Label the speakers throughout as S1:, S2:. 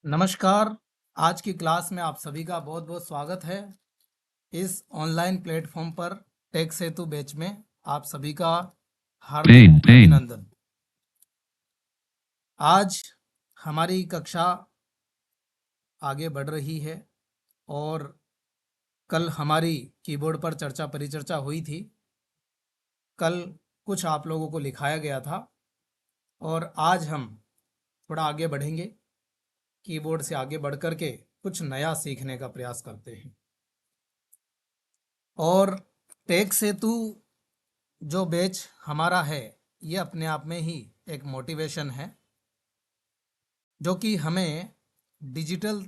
S1: नमस्कार। आज की क्लास में आप सभी का बहुत बहुत स्वागत है। इस ऑनलाइन प्लेटफॉर्म पर टेक सेतु बैच में आप सभी का हार्दिक अभिनंदन। आज हमारी कक्षा आगे बढ़ रही है और कल हमारी कीबोर्ड पर चर्चा परिचर्चा हुई थी। कल कुछ आप लोगों को लिखाया गया था और आज हम थोड़ा आगे बढ़ेंगे। कीबोर्ड से आगे बढ़ कर के कुछ नया सीखने का प्रयास करते हैं। और टेक सेतु जो बैच हमारा है, ये अपने आप में ही एक मोटिवेशन है जो कि हमें डिजिटल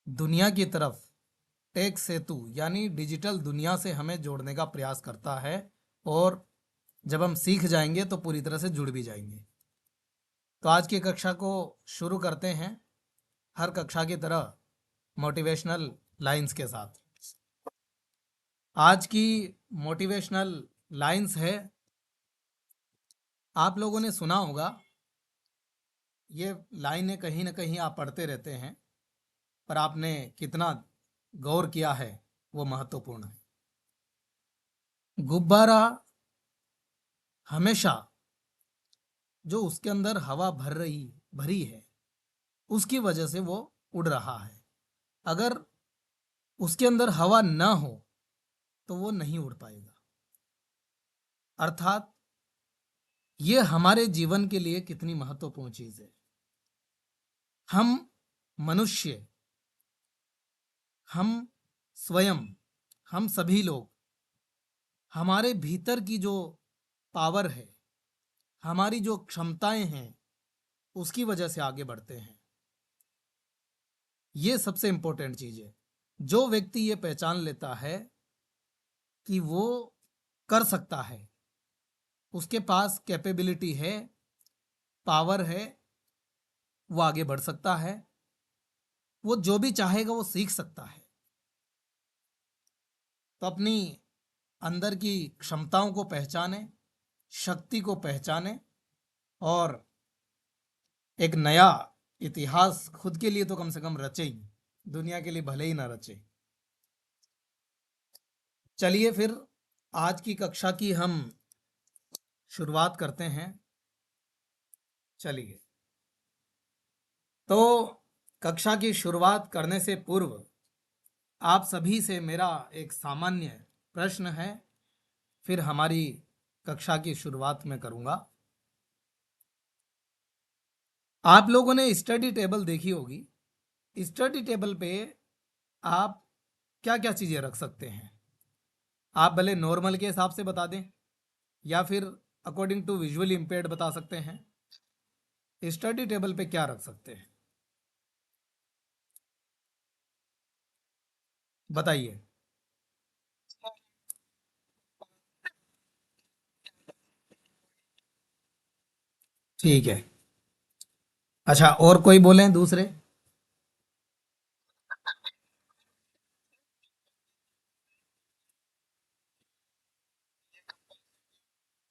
S1: दुनिया की तरफ टेक सेतु यानी डिजिटल दुनिया से हमें जोड़ने का प्रयास करता है। और जब हम सीख जाएंगे तो पूरी तरह से जुड़ भी जाएंगे। तो आज की कक्षा को शुरू करते हैं हर कक्षा की तरह मोटिवेशनल लाइंस के साथ। आज की मोटिवेशनल लाइंस है, आप लोगों ने सुना होगा, ये लाइनें कहीं ना कहीं आप पढ़ते रहते हैं, पर आपने कितना गौर किया है वो महत्वपूर्ण है। गुब्बारा हमेशा जो उसके अंदर हवा भरी है उसकी वजह से वो उड़ रहा है। अगर उसके अंदर हवा ना हो तो वो नहीं उड़ पाएगा। अर्थात ये हमारे जीवन के लिए कितनी महत्वपूर्ण चीज है। हम मनुष्य, हम स्वयं, हम सभी लोग हमारे भीतर की जो पावर है, हमारी जो क्षमताएं हैं, उसकी वजह से आगे बढ़ते हैं। ये सबसे इंपॉर्टेंट चीज है। जो व्यक्ति ये पहचान लेता है कि वो कर सकता है, उसके पास कैपेबिलिटी है, पावर है, वो आगे बढ़ सकता है, वो जो भी चाहेगा वो सीख सकता है। तो अपनी अंदर की क्षमताओं को पहचाने, शक्ति को पहचाने और एक नया इतिहास खुद के लिए तो कम से कम रचे ही, दुनिया के लिए भले ही ना रचे। चलिए फिर आज की कक्षा की हम शुरुआत करते हैं। चलिए, तो कक्षा की शुरुआत करने से पूर्व आप सभी से मेरा एक सामान्य प्रश्न है, फिर हमारी कक्षा की शुरुआत में करूंगा। आप लोगों ने स्टडी टेबल देखी होगी। स्टडी टेबल पे आप क्या क्या चीजें रख सकते हैं? आप भले नॉर्मल के हिसाब से बता दें या फिर अकॉर्डिंग टू विजुअली इम्पेयर्ड बता सकते हैं। स्टडी टेबल पे क्या रख सकते हैं बताइए। ठीक है। अच्छा, और कोई बोले दूसरे?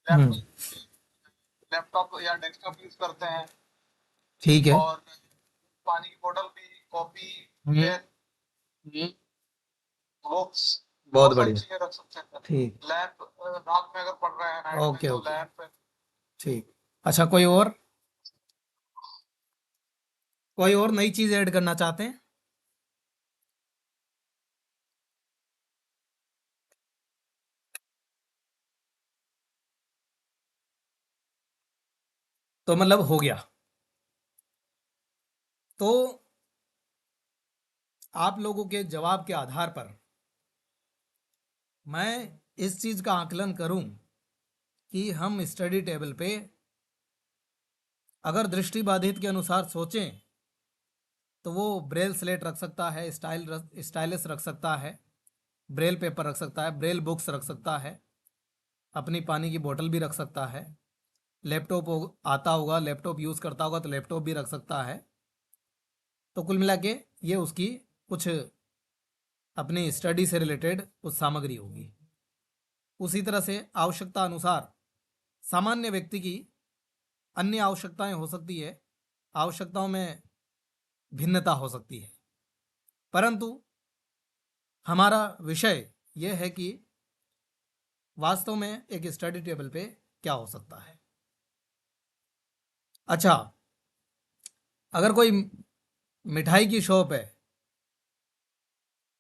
S1: हम्म।
S2: लैपटॉप या डेस्कटॉप यूज करते हैं।
S1: ठीक है।
S2: और पानी की बोतल भी, कॉपी,
S1: हम्म।
S2: पेन, बुक्स,
S1: बहुत
S2: बहुत सारी
S1: बढ़िया।
S2: चीजें रख सकते हैं।
S1: ठीक।
S2: लैंप, रात में अगर पढ़ रहे हैं नाइट में
S1: ओके
S2: तो
S1: ओके।
S2: लैंप।
S1: ठीक। अच्छा, कोई और नई चीज ऐड करना चाहते हैं? तो मतलब हो गया। तो आप लोगों के जवाब के आधार पर मैं इस चीज का आकलन करूं कि हम स्टडी टेबल पे अगर दृष्टिबाधित के अनुसार सोचें तो वो ब्रेल स्लेट रख सकता है, स्टाइलस रख सकता है, ब्रेल पेपर रख सकता है, ब्रेल बुक्स रख सकता है, अपनी पानी की बोतल भी रख सकता है, लैपटॉप आता होगा, लैपटॉप यूज़ करता होगा तो लैपटॉप भी रख सकता है। तो कुल मिला के ये उसकी कुछ अपनी स्टडी से रिलेटेड कुछ सामग्री होगी। उसी तरह से आवश्यकता अनुसार सामान्य व्यक्ति की अन्य आवश्यकताएं हो सकती है। आवश्यकताओं में भिन्नता हो सकती है, परंतु हमारा विषय यह है कि वास्तव में एक स्टडी टेबल पे क्या हो सकता है। अच्छा, अगर कोई मिठाई की शॉप है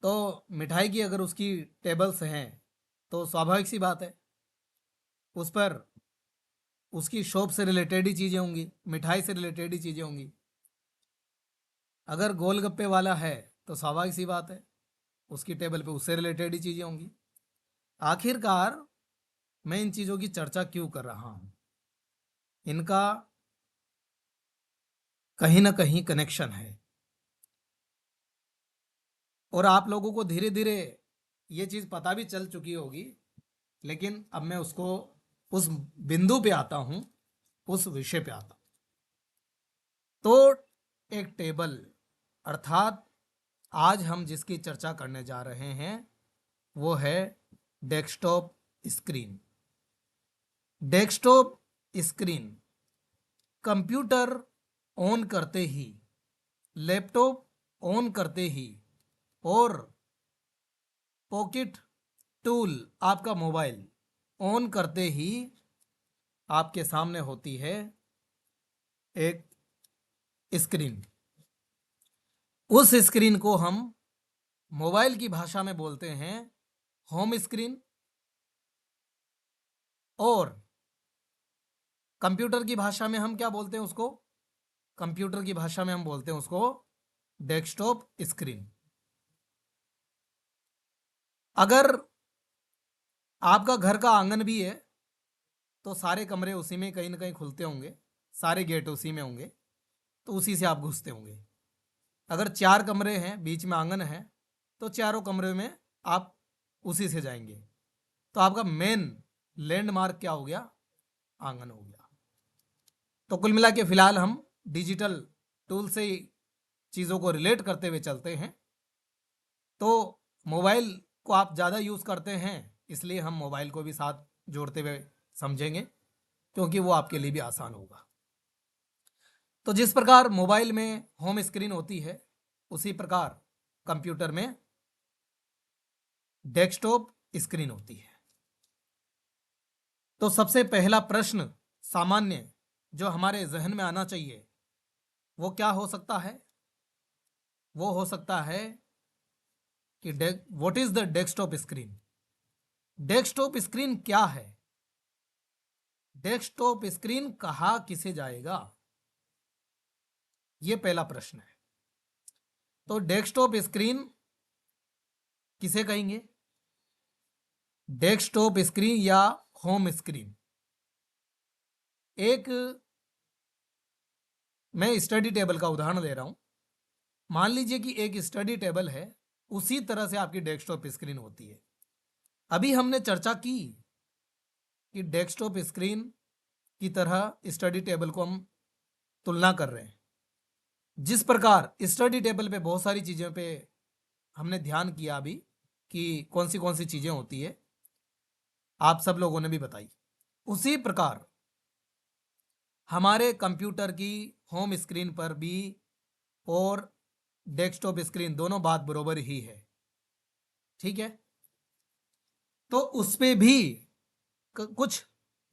S1: तो मिठाई की अगर उसकी टेबल्स हैं तो स्वाभाविक सी बात है उस पर उसकी शॉप से रिलेटेड ही चीज़ें होंगी, मिठाई से रिलेटेड ही चीज़ें होंगी। अगर गोलगप्पे वाला है तो स्वाभाविक सी बात है उसकी टेबल पे उससे रिलेटेड ही चीज़ें होंगी। आखिरकार मैं इन चीज़ों की चर्चा क्यों कर रहा हूँ, इनका कहीं ना कहीं कनेक्शन है और आप लोगों को धीरे धीरे ये चीज़ पता भी चल चुकी होगी, लेकिन अब मैं उसको उस बिंदु पे आता हूँ, उस विषय पे आता हूँ। तो एक टेबल अर्थात आज हम जिसकी चर्चा करने जा रहे हैं वो है desktop screen. Desktop screen computer on करते ही, लैपटॉप ऑन करते ही और पॉकेट टूल आपका मोबाइल ऑन करते ही आपके सामने होती है एक स्क्रीन। उस स्क्रीन को हम मोबाइल की भाषा में बोलते हैं होम स्क्रीन और कंप्यूटर की भाषा में हम क्या बोलते हैं उसको, कंप्यूटर की भाषा में हम बोलते हैं उसको डेस्कटॉप स्क्रीन। अगर आपका घर का आंगन भी है तो सारे कमरे उसी में कहीं ना कहीं खुलते होंगे, सारे गेट उसी में होंगे, तो उसी से आप घुसते होंगे। अगर 4 कमरे हैं, बीच में आंगन है, तो चारों कमरे में आप उसी से जाएंगे। तो आपका मेन लैंडमार्क क्या हो गया, आंगन हो गया। तो कुल मिला के फिलहाल हम डिजिटल टूल से ही चीज़ों को रिलेट करते हुए चलते हैं। तो मोबाइल को आप ज़्यादा यूज़ करते हैं, इसलिए हम मोबाइल को भी साथ जोड़ते हुए समझेंगे, क्योंकि वो आपके लिए भी आसान होगा। तो जिस प्रकार मोबाइल में होम स्क्रीन होती है, उसी प्रकार कंप्यूटर में डेस्कटॉप स्क्रीन होती है। तो सबसे पहला प्रश्न सामान्य जो हमारे जहन में आना चाहिए वो क्या हो सकता है, वो हो सकता है कि what is the desktop screen. Desktop screen क्या है, डेस्कटॉप स्क्रीन कहा किसे जाएगा, यह पहला प्रश्न है। तो डेस्कटॉप स्क्रीन किसे कहेंगे, डेस्कटॉप स्क्रीन या होम स्क्रीन। एक मैं स्टडी टेबल का उदाहरण दे रहा हूं। मान लीजिए कि एक स्टडी टेबल है, उसी तरह से आपकी डेस्कटॉप स्क्रीन होती है। अभी हमने चर्चा की कि डेस्कटॉप स्क्रीन की तरह स्टडी टेबल को हम तुलना कर रहे हैं। जिस प्रकार स्टडी टेबल पे बहुत सारी चीज़ों पे हमने ध्यान किया अभी कि कौन सी चीज़ें होती है, आप सब लोगों ने भी बताई, उसी प्रकार हमारे कंप्यूटर की होम स्क्रीन पर भी और डेस्कटॉप स्क्रीन दोनों बात बरोबर ही है। ठीक है, तो उस पे भी कुछ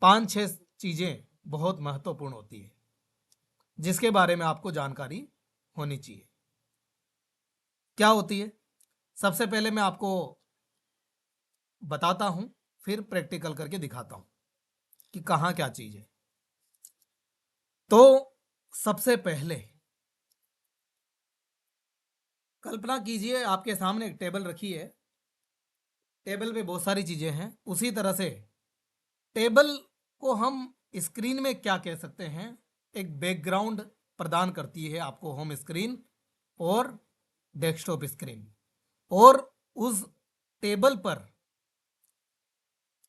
S1: 5-6 चीज़ें बहुत महत्वपूर्ण होती है जिसके बारे में आपको जानकारी होनी चाहिए। क्या होती है, सबसे पहले मैं आपको बताता हूं, फिर प्रैक्टिकल करके दिखाता हूं कि कहाँ क्या चीज़ है। तो सबसे पहले कल्पना कीजिए आपके सामने एक टेबल रखी है, टेबल पे बहुत सारी चीज़ें हैं। उसी तरह से टेबल को हम स्क्रीन में क्या कह सकते हैं, एक बैकग्राउंड प्रदान करती है आपको होम स्क्रीन और डेस्कटॉप स्क्रीन। और उस टेबल पर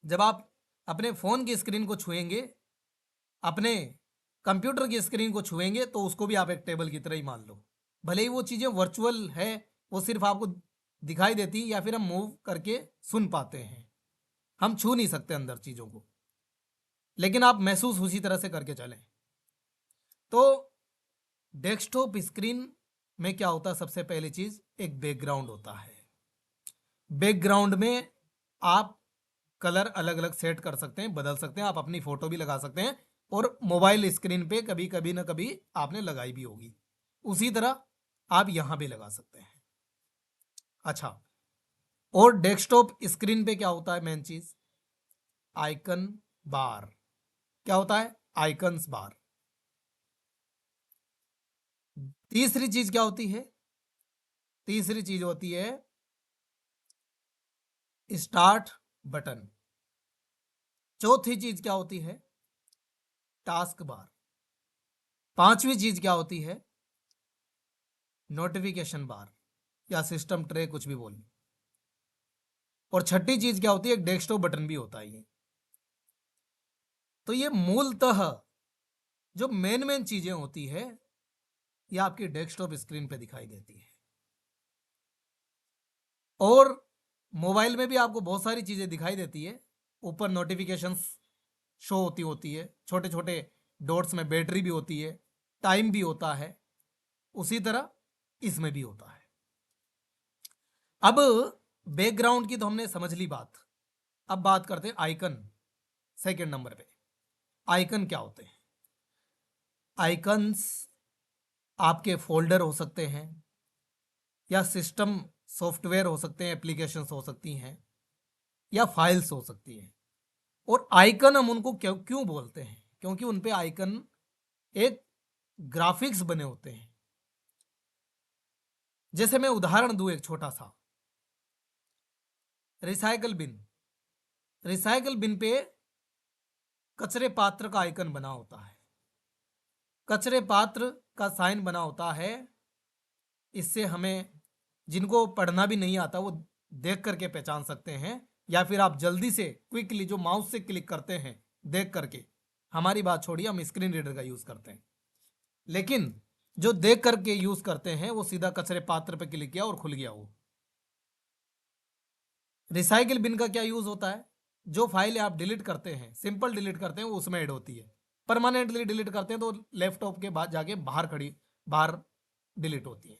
S1: जब आप अपने फ़ोन की स्क्रीन को छुएंगे, अपने कंप्यूटर की स्क्रीन को छुएंगे, तो उसको भी आप एक टेबल की तरह ही मान लो। भले ही वो चीज़ें वर्चुअल है, वो सिर्फ आपको दिखाई देती या फिर हम मूव करके सुन पाते हैं, हम छू नहीं सकते अंदर चीज़ों को, लेकिन आप महसूस उसी तरह से करके चलें। तो डेस्कटॉप स्क्रीन में क्या होता है, सबसे पहली चीज एक बैकग्राउंड होता है। बैकग्राउंड में आप कलर अलग अलग सेट कर सकते हैं, बदल सकते हैं, आप अपनी फोटो भी लगा सकते हैं, और मोबाइल स्क्रीन पे कभी कभी ना कभी आपने लगाई भी होगी, उसी तरह आप यहां भी लगा सकते हैं। अच्छा, और डेस्कटॉप स्क्रीन पे क्या होता है, मेन चीज आइकन बार। क्या होता है, आइकन्स बार। तीसरी चीज क्या होती है, तीसरी चीज होती है स्टार्ट बटन। चौथी चीज क्या होती है, टास्क बार। पांचवी चीज क्या होती है, नोटिफिकेशन बार या सिस्टम ट्रे, कुछ भी बोलिए। और छठी चीज क्या होती है, एक डेस्कटॉप बटन भी होता है ये। तो ये मूलतः जो मेन मेन चीजें होती है, ये आपकी डेस्कटॉप स्क्रीन पे दिखाई देती है। और मोबाइल में भी आपको बहुत सारी चीजें दिखाई देती है। ऊपर नोटिफिकेशंस शो होती है, छोटे छोटे डॉट्स में बैटरी भी होती है, टाइम भी होता है, उसी तरह इसमें भी होता है। अब बैकग्राउंड की तो हमने समझ ली बात। अब बात करते हैं आइकन। सेकंड नंबर पे आइकन क्या होते हैं। आइकन्स आपके फोल्डर हो सकते हैं, या सिस्टम सॉफ्टवेयर हो सकते हैं, एप्लीकेशंस हो सकती हैं, या फाइल्स हो सकती हैं। और आइकन हम उनको क्यों क्यों बोलते हैं, क्योंकि उन पे आइकन एक ग्राफिक्स बने होते हैं। जैसे मैं उदाहरण दूं एक छोटा सा, रिसाइकल बिन। रिसाइकल बिन पे कचरे पात्र का आइकन बना होता है, कचरे पात्र का साइन बना होता है। इससे हमें, जिनको पढ़ना भी नहीं आता, वो देख करके पहचान सकते हैं, या फिर आप जल्दी से क्विकली जो माउस से क्लिक करते हैं देख करके, हमारी बात छोड़िए, हम स्क्रीन रीडर का यूज करते हैं, लेकिन जो देख करके यूज करते हैं वो सीधा कचरे पात्र पे क्लिक किया और खुल गया वो। रिसाइकिल बिन का क्या यूज होता है, जो फाइल आप डिलीट करते हैं, सिंपल डिलीट करते हैं, वो उसमें ऐड होती है। परमानेंटली डिलीट करते हैं तो लैपटॉप के बाद जाके बाहर डिलीट होती है,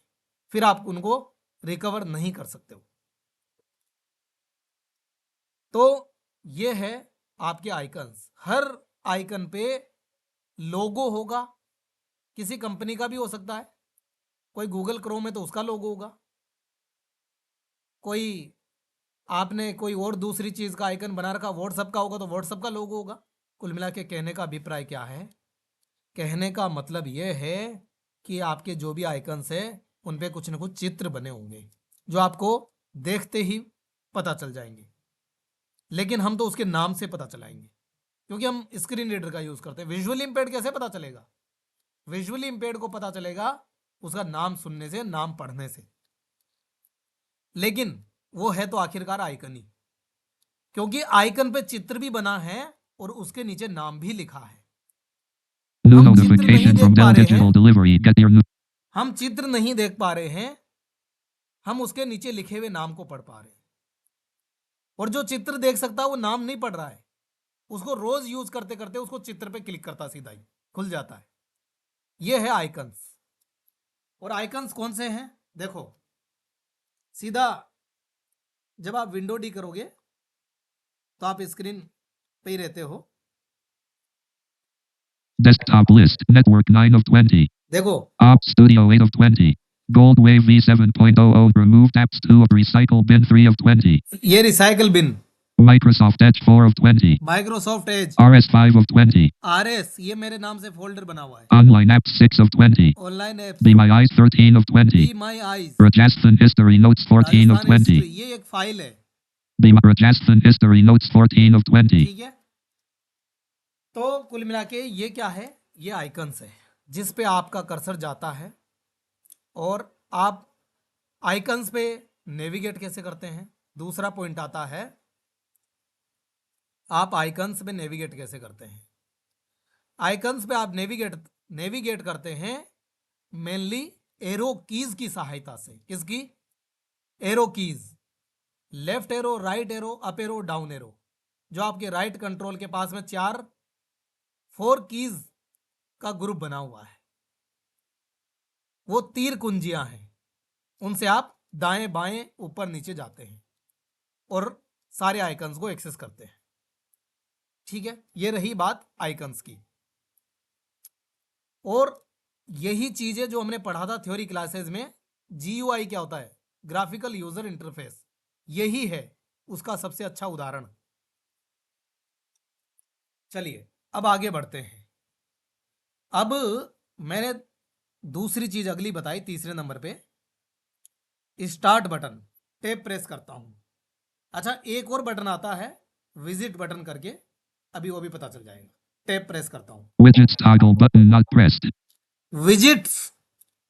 S1: फिर आप उनको रिकवर नहीं कर सकते हो। तो ये है आपके आइकन्स। हर आइकन पे लोगो होगा, किसी कंपनी का भी हो सकता है, कोई गूगल क्रोम है तो उसका लोगो होगा, कोई आपने कोई और दूसरी चीज का आइकन बना रखा, व्हाट्सएप का होगा तो व्हाट्सएप का लोगो होगा। कुल मिला के कहने का अभिप्राय क्या है, कहने का मतलब यह है कि आपके जो भी आइकन्स है उन पे कुछ ना कुछ चित्र बने होंगे, जो आपको देखते ही पता चल जाएंगे, लेकिन हम तो उसके नाम से पता चलाएंगे, क्योंकि हम स्क्रीन रीडर का यूज करते हैं। विजुअली इंपेयर्ड कैसे पता चलेगा, विजुअली इंपेयर्ड को पता चलेगा उसका नाम सुनने से, नाम पढ़ने से, लेकिन वो है तो आखिरकार आइकन ही, क्योंकि आइकन पे चित्र भी बना है और उसके नीचे नाम भी लिखा है।
S3: New
S1: हम चित्र नहीं
S3: notification from
S1: देख पा
S3: Dell
S1: रहे
S3: Digital
S1: हैं,
S3: Delivery. Get your new
S1: हम चित्र नहीं देख पा रहे हैं, हम उसके नीचे लिखे हुए नाम को पढ़ पा रहे हैं। और जो चित्र देख सकता है वो नाम नहीं पढ़ रहा है, उसको रोज यूज करते करते उसको चित्र पे क्लिक करता, सीधा ही खुल जाता है। ये है आइकन्स। और आइकन्स कौन से हैं, देखो, सीधा जब आप विंडो डी करोगे तो आप स्क्रीन पे ही रहते हो।
S3: desktop list. Network 9 of 20.
S1: देखो,
S3: Op Studio 8 of 20. Gold Wave V7.00. Removed apps 2 of Recycle Bin 3 of 20.
S1: ये recycle bin,
S3: Microsoft Edge 4 of 20.
S1: Microsoft Edge,
S3: RS 5 of 20.
S1: RS, ये मेरे नाम से फोल्डर बना हुआ है।
S3: Online apps 6 of 20.
S1: Online apps,
S3: Be My Eyes 13 of 20.
S1: Be my eyes,
S3: Rajasthan History Notes 14 of
S1: Rajasthan
S3: 20.
S1: History, ये एक फाइल है,
S3: Be My Rajasthan History Notes 14 of 20.
S1: ठीक है। तो कुल मिला के ये क्या है, ये आइकन्स है, जिस पे आपका कर्सर जाता है और आप आइकन्स पे नेविगेट कैसे करते हैं। दूसरा पॉइंट आता है, आप आइकन्स पे नेविगेट कैसे करते हैं। आइकन्स पे आप नेविगेट करते हैं मेनली एरो कीज की सहायता से। किसकी, arrow keys, left arrow, right arrow, up arrow, down arrow, जो आपके राइट कंट्रोल के पास में 4 कीज का ग्रुप बना हुआ है। वो तीर कुंजियां हैं, उनसे आप दाएं बाएं ऊपर नीचे जाते हैं और सारे आइकन्स को एक्सेस करते हैं। ठीक है, ये रही बात आइकन्स की। और यही चीजें जो हमने पढ़ा था थ्योरी क्लासेस में, जीयूआई क्या होता है, ग्राफिकल यूजर इंटरफेस, यही है उसका सबसे अच्छा उदाहरण। चलिए अब आगे बढ़ते हैं। अब मैंने दूसरी चीज अगली बताई, तीसरे नंबर पे स्टार्ट बटन, टैब प्रेस करता हूं। अच्छा, एक और बटन आता है विजिट बटन करके, अभी वो भी पता चल जाएगा। टैब प्रेस करता हूं,
S3: Widgets toggle button not pressed.
S1: Visits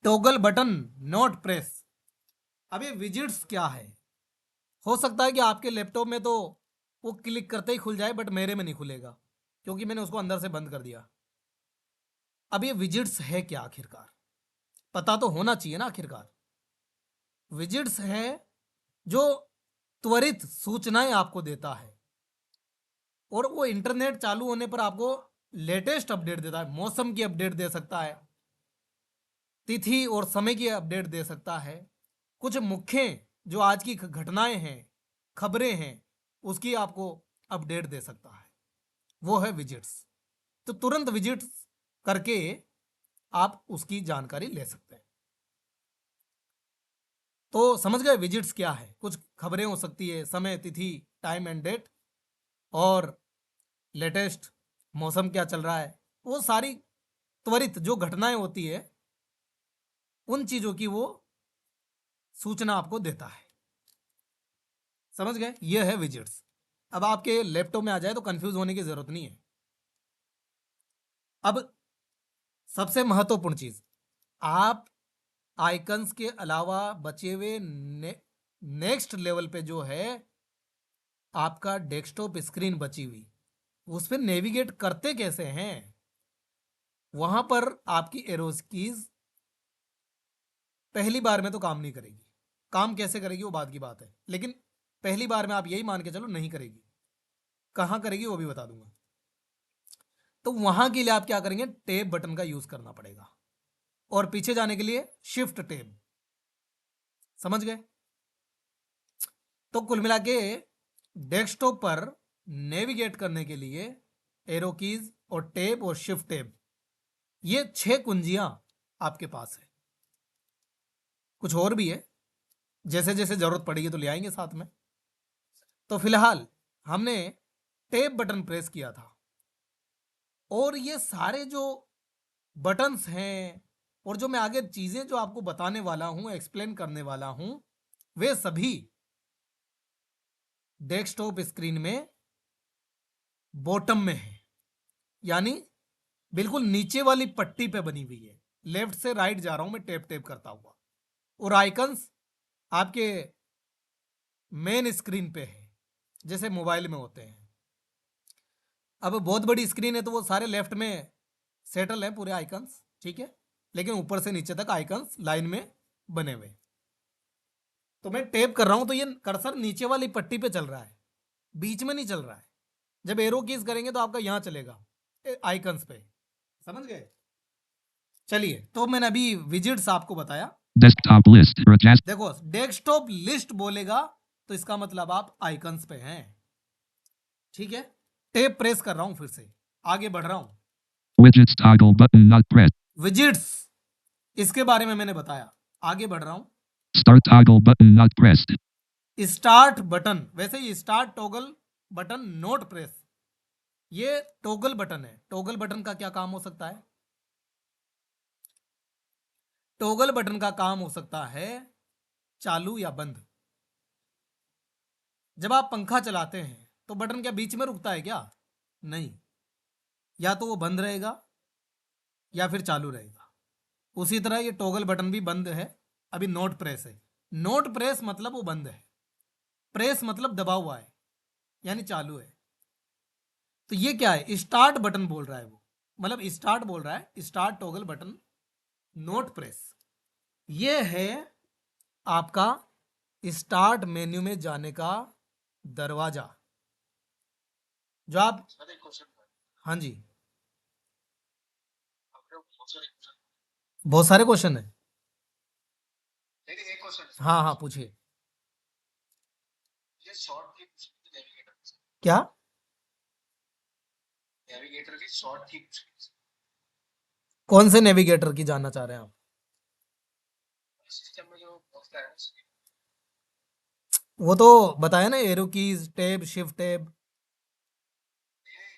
S1: toggle button not press. अब ये विजिट्स क्या है? हो सकता है कि आपके लैपटॉप में तो वो क्लिक करते ही खुल जाए, बट मेरे में नहीं खुलेगा क्योंकि मैंने उसको अंदर से बंद कर दिया। अब ये विजिट्स है क्या आखिरकार, पता तो होना चाहिए ना आखिरकार। विजिट्स है जो त्वरित सूचनाएं आपको देता है, और वो इंटरनेट चालू होने पर आपको लेटेस्ट अपडेट देता है। मौसम की अपडेट दे सकता है, तिथि और समय की अपडेट दे सकता है, कुछ मुख्य जो आज की घटनाएं हैं, खबरें हैं, उसकी आपको अपडेट दे सकता है, वो है विजिट्स। तो तुरंत विजिट्स करके आप उसकी जानकारी ले सकते हैं। तो समझ गए विजिट्स क्या है? कुछ खबरें हो सकती है, समय, तिथि, टाइम एंड डेट, और लेटेस्ट मौसम क्या चल रहा है, वो सारी त्वरित जो घटनाएं होती है उन चीजों की वो सूचना आपको देता है। समझ गए, ये है विजिट्स। अब आपके लैपटॉप में आ जाए तो कंफ्यूज होने की जरूरत नहीं है। अब सबसे महत्वपूर्ण चीज, आप आइकन्स के अलावा बचे हुए नेक्स्ट लेवल पे जो है आपका डेस्कटॉप स्क्रीन बची हुई, उस पर नेविगेट करते कैसे हैं? वहां पर आपकी एरोज कीज पहली बार में तो काम नहीं करेगी। काम कैसे करेगी वो बात की बात है, लेकिन पहली बार में आप यही मान के चलो नहीं करेगी। कहां करेगी वो भी बता दूंगा। तो वहां के लिए आप क्या करेंगे, टैब बटन का यूज करना पड़ेगा, और पीछे जाने के लिए शिफ्ट टैब। समझ गए? तो कुल मिला के डेस्कटॉप पर नेविगेट करने के लिए एरो कीज और टैब और शिफ्ट टैब, ये 6 कुंजियां आपके पास है। कुछ और भी है, जैसे जैसे जरूरत पड़ेगी तो ले आएंगे साथ में। तो फिलहाल हमने टैब बटन प्रेस किया था, और ये सारे जो बटन्स हैं और जो मैं आगे चीजें जो आपको बताने वाला हूं, एक्सप्लेन करने वाला हूं, वे सभी डेस्कटॉप स्क्रीन में बॉटम में है, यानी बिल्कुल नीचे वाली पट्टी पे बनी हुई है। लेफ्ट से राइट जा रहा हूं मैं टैप टैप करता हुआ, और आइकन्स आपके मेन स्क्रीन पे है जैसे मोबाइल में होते हैं। अब बहुत बड़ी स्क्रीन है तो वो सारे लेफ्ट में सेटल है पूरे आइकन्स, ठीक है, लेकिन ऊपर से नीचे तक आइकन्स लाइन में बने हुए। तो मैं टैप कर रहा हूं तो ये कर्सर नीचे वाली पट्टी पे चल रहा है, बीच में नहीं चल रहा है। जब एरो कीज करेंगे तो आपका यहां चलेगा आइकन्स पे। समझ गए? चलिए, तो मैंने अभी विजिट्स आपको बताया।
S3: Desktop list. Rajast.
S1: देखो, डेस्कटॉप लिस्ट बोलेगा तो इसका मतलब आप आइकन्स पे हैं। ठीक है, टैप प्रेस कर रहा हूं, फिर से आगे बढ़ रहा हूं।
S3: Widgets toggle button not pressed.
S1: Visits, इसके बारे में मैंने बताया, आगे बढ़ रहा हूं।
S3: Start toggle button not pressed.
S1: Start button, वैसे ही start toggle button not press, ये टॉगल बटन है। टॉगल बटन का क्या काम हो सकता है? टॉगल बटन का काम हो सकता है चालू या बंद। जब आप पंखा चलाते हैं तो बटन क्या बीच में रुकता है क्या? नहीं, या तो वो बंद रहेगा या फिर चालू रहेगा। उसी तरह ये टॉगल बटन भी बंद है, अभी नोट प्रेस है। नोट प्रेस मतलब वो बंद है, प्रेस मतलब दबा हुआ है, यानी चालू है। तो ये क्या है? स्टार्ट बटन बोल रहा है वो, मतलब स्टार्ट बोल रहा है, start toggle button not press. ये है आपका स्टार्ट मेन्यू में जाने का दरवाजा, जो आप,
S2: सर एक क्वेश्चन है।
S1: हाँ जी,
S2: आपके बहुत सारे क्वेश्चन।
S1: बहुत सारे क्वेश्चन है।
S2: क्वेश्चन
S1: हाँ हाँ पूछिए।
S2: ये शॉर्ट की नेविगेटर
S1: क्या?
S2: की शॉर्ट की
S1: कौन से नेविगेटर की जानना चाह रहे हैं आप?
S2: सिस्टम में जो होता है
S1: वो तो बताया ना, arrow keys, tab, shift tab.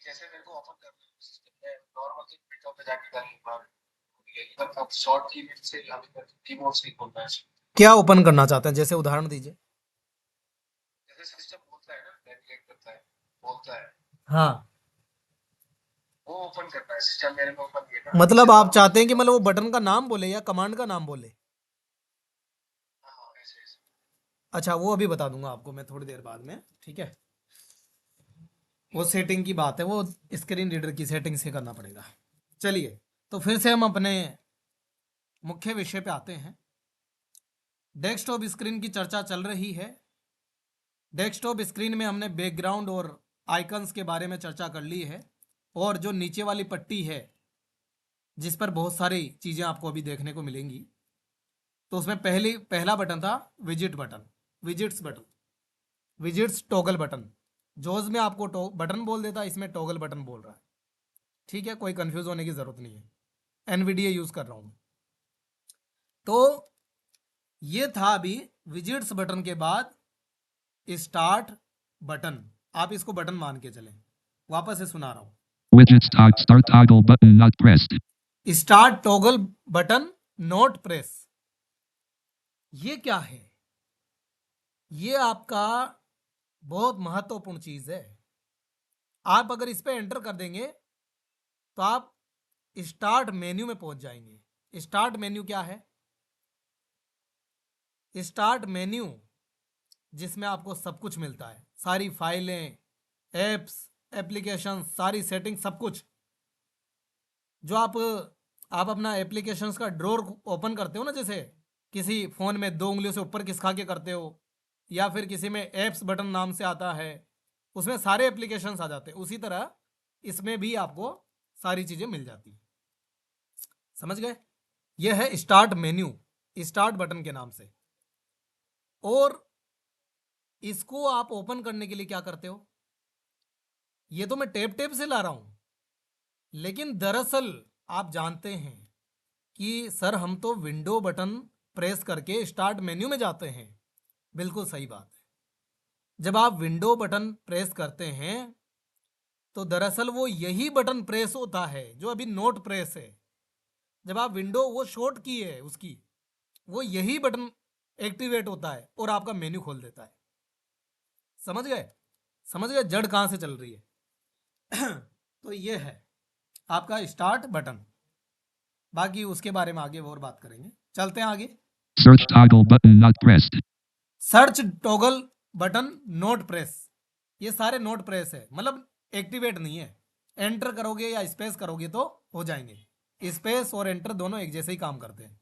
S2: जैसे मेरे को ओपन करना है सिस्टम में नॉर्मल से विंडो पे जाके करने के बाद इधर का शॉर्ट की से कीबोर्ड से खोलना है।
S1: क्या ओपन करना चाहते हैं, जैसे उदाहरण दीजिए।
S2: जैसे सिस्टम बोलता है ना नेविगेट करता है बोलता है
S1: हाँ,
S2: वो ओपन करना है सिस्टम मेरे में ओपन किया
S1: मतलब आप चाहते हैं कि मतलब वो बटन का नाम बोले या कमांड का नाम बोले?
S2: हाँ ऐसे ऐसे
S1: अच्छा, वो अभी बता दूंगा आपको मैं थोड़ी देर बाद में, ठीक है। वो सेटिंग की बात है, वो स्क्रीन रीडर की सेटिंग से करना पड़ेगा। चलिए, तो फिर से हम अपने मुख्य विषय पे आते हैं। डेस्कटॉप स्क्रीन की चर्चा चल रही है। डेस्कटॉप स्क्रीन में हमने बैकग्राउंड और आइकन्स के बारे में चर्चा कर ली है, और जो नीचे वाली पट्टी है जिस पर बहुत सारी चीज़ें आपको अभी देखने को मिलेंगी, तो उसमें पहला बटन था visit button, visits button, visits toggle button. जोज में आपको बटन बोल देता है, इसमें टॉगल बटन बोल रहा है। ठीक है, कोई कंफ्यूज होने की ज़रूरत नहीं है, एनवीडीए यूज़ कर रहा हूँ। तो ये था अभी विजिट्स बटन के बाद स्टार्ट बटन। आप इसको बटन मान के चलें, वापस से सुना रहा हूँ।
S3: Widget start toggle button not pressed.
S1: Start toggle button not press. ये क्या है? ये आपका बहुत महत्वपूर्ण चीज है। आप अगर इस पे एंटर कर देंगे तो आप स्टार्ट मेन्यू में पहुंच जाएंगे। स्टार्ट मेन्यू क्या है? स्टार्ट मेन्यू जिसमें आपको सब कुछ मिलता है, सारी फाइलें, एप्स, एप्लीकेशन, सारी सेटिंग, सब कुछ। जो आप अपना एप्लीकेशंस का ड्रॉर ओपन करते हो ना, जैसे किसी फ़ोन में 2 उंगलियों से ऊपर खिसका के करते हो, या फिर किसी में एप्स बटन नाम से आता है, उसमें सारे एप्लीकेशंस आ जाते हैं। उसी तरह इसमें भी आपको सारी चीज़ें मिल जाती हैं। समझ गए? यह है स्टार्ट मेन्यू, स्टार्ट बटन के नाम से। और इसको आप ओपन करने के लिए क्या करते हो? ये तो मैं टैब टैब से ला रहा हूं, लेकिन दरअसल आप जानते हैं कि सर हम तो विंडो बटन प्रेस करके स्टार्ट मेन्यू में जाते हैं। बिल्कुल सही बात है। जब आप विंडो बटन प्रेस करते हैं तो दरअसल वो यही बटन प्रेस होता है जो अभी नोट प्रेस है। जब आप विंडो वो शॉर्ट की है उसकी, वो यही बटन एक्टिवेट होता है और आपका मेन्यू खोल देता है। समझ गए? समझ गए जड़ कहां से चल रही है? तो ये है आपका स्टार्ट बटन। बाकी उसके बारे में आगे और बात करेंगे। चलते हैं आगे।
S3: Search toggle button not pressed.
S1: Search toggle button not press, ये सारे नोट प्रेस है, मतलब एक्टिवेट नहीं है। एंटर करोगे या स्पेस करोगे तो हो जाएंगे। स्पेस और एंटर दोनों एक जैसे ही काम करते हैं,